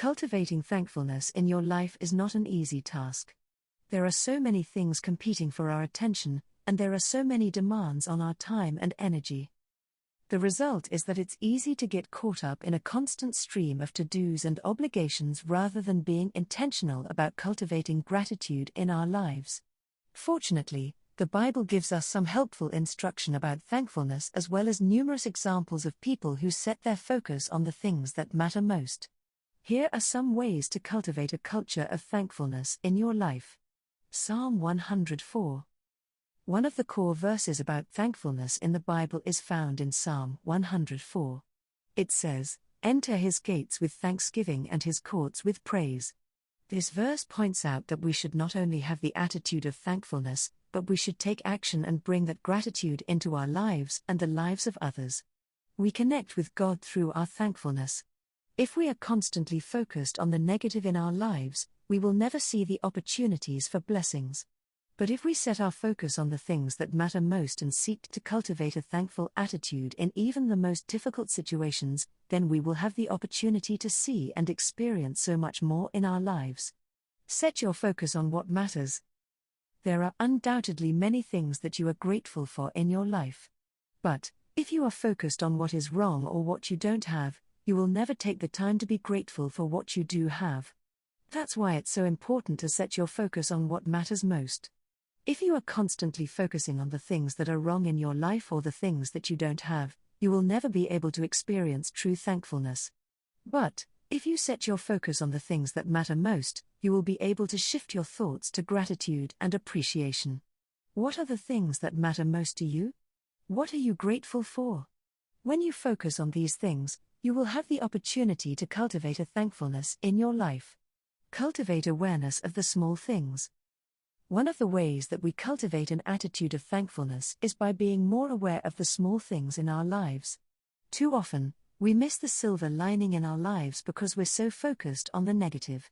Cultivating thankfulness in your life is not an easy task. There are so many things competing for our attention, and there are so many demands on our time and energy. The result is that it's easy to get caught up in a constant stream of to-dos and obligations rather than being intentional about cultivating gratitude in our lives. Fortunately, the Bible gives us some helpful instruction about thankfulness as well as numerous examples of people who set their focus on the things that matter most. Here are some ways to cultivate a culture of thankfulness in your life. Psalm 104. One of the core verses about thankfulness in the Bible is found in Psalm 104. It says, "Enter his gates with thanksgiving and his courts with praise." This verse points out that we should not only have the attitude of thankfulness, but we should take action and bring that gratitude into our lives and the lives of others. We connect with God through our thankfulness. If we are constantly focused on the negative in our lives, we will never see the opportunities for blessings. But if we set our focus on the things that matter most and seek to cultivate a thankful attitude in even the most difficult situations, then we will have the opportunity to see and experience so much more in our lives. Set your focus on what matters. There are undoubtedly many things that you are grateful for in your life. But, if you are focused on what is wrong or what you don't have, you will never take the time to be grateful for what you do have. That's why it's so important to set your focus on what matters most. If you are constantly focusing on the things that are wrong in your life or the things that you don't have, you will never be able to experience true thankfulness. But, if you set your focus on the things that matter most, you will be able to shift your thoughts to gratitude and appreciation. What are the things that matter most to you? What are you grateful for? When you focus on these things, you will have the opportunity to cultivate a thankfulness in your life. Cultivate awareness of the small things. One of the ways that we cultivate an attitude of thankfulness is by being more aware of the small things in our lives. Too often, we miss the silver lining in our lives because we're so focused on the negative.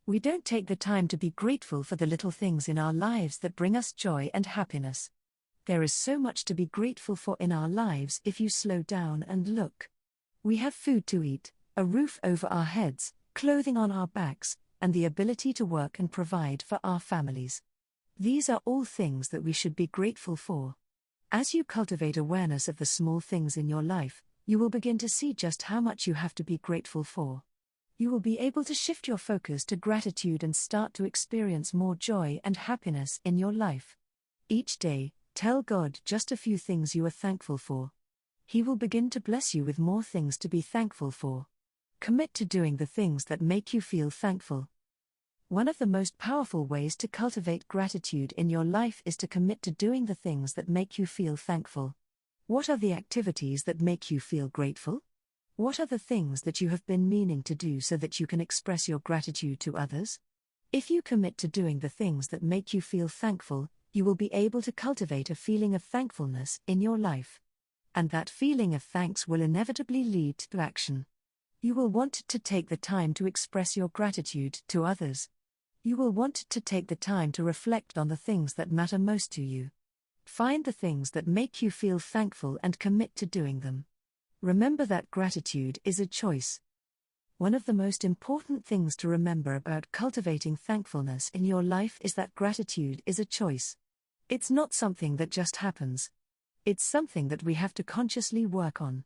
We don't take the time to be grateful for the little things in our lives that bring us joy and happiness. There is so much to be grateful for in our lives if you slow down and look. We have food to eat, a roof over our heads, clothing on our backs, and the ability to work and provide for our families. These are all things that we should be grateful for. As you cultivate awareness of the small things in your life, you will begin to see just how much you have to be grateful for. You will be able to shift your focus to gratitude and start to experience more joy and happiness in your life. Each day, tell God just a few things you are thankful for. He will begin to bless you with more things to be thankful for. Commit to doing the things that make you feel thankful. One of the most powerful ways to cultivate gratitude in your life is to commit to doing the things that make you feel thankful. What are the activities that make you feel grateful? What are the things that you have been meaning to do so that you can express your gratitude to others? If you commit to doing the things that make you feel thankful, you will be able to cultivate a feeling of thankfulness in your life. And that feeling of thanks will inevitably lead to action. You will want to take the time to express your gratitude to others. You will want to take the time to reflect on the things that matter most to you. Find the things that make you feel thankful and commit to doing them. Remember that gratitude is a choice. One of the most important things to remember about cultivating thankfulness in your life is that gratitude is a choice. It's not something that just happens. It's something that we have to consciously work on.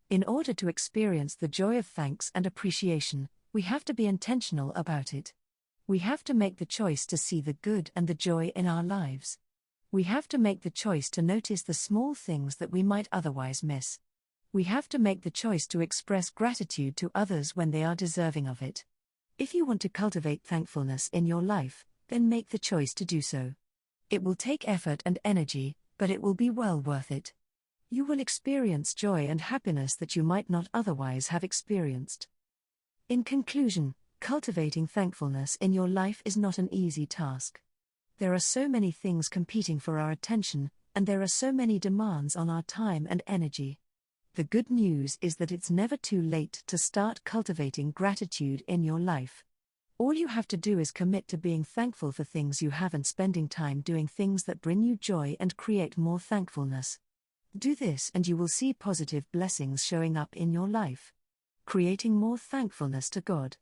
In order to experience the joy of thanks and appreciation, we have to be intentional about it. We have to make the choice to see the good and the joy in our lives. We have to make the choice to notice the small things that we might otherwise miss. We have to make the choice to express gratitude to others when they are deserving of it. If you want to cultivate thankfulness in your life, then make the choice to do so. It will take effort and energy, but it will be well worth it. You will experience joy and happiness that you might not otherwise have experienced. In conclusion, cultivating thankfulness in your life is not an easy task. There are so many things competing for our attention, and there are so many demands on our time and energy. The good news is that it's never too late to start cultivating gratitude in your life. All you have to do is commit to being thankful for things you have and spending time doing things that bring you joy and create more thankfulness. Do this and you will see positive blessings showing up in your life. Creating more thankfulness to God.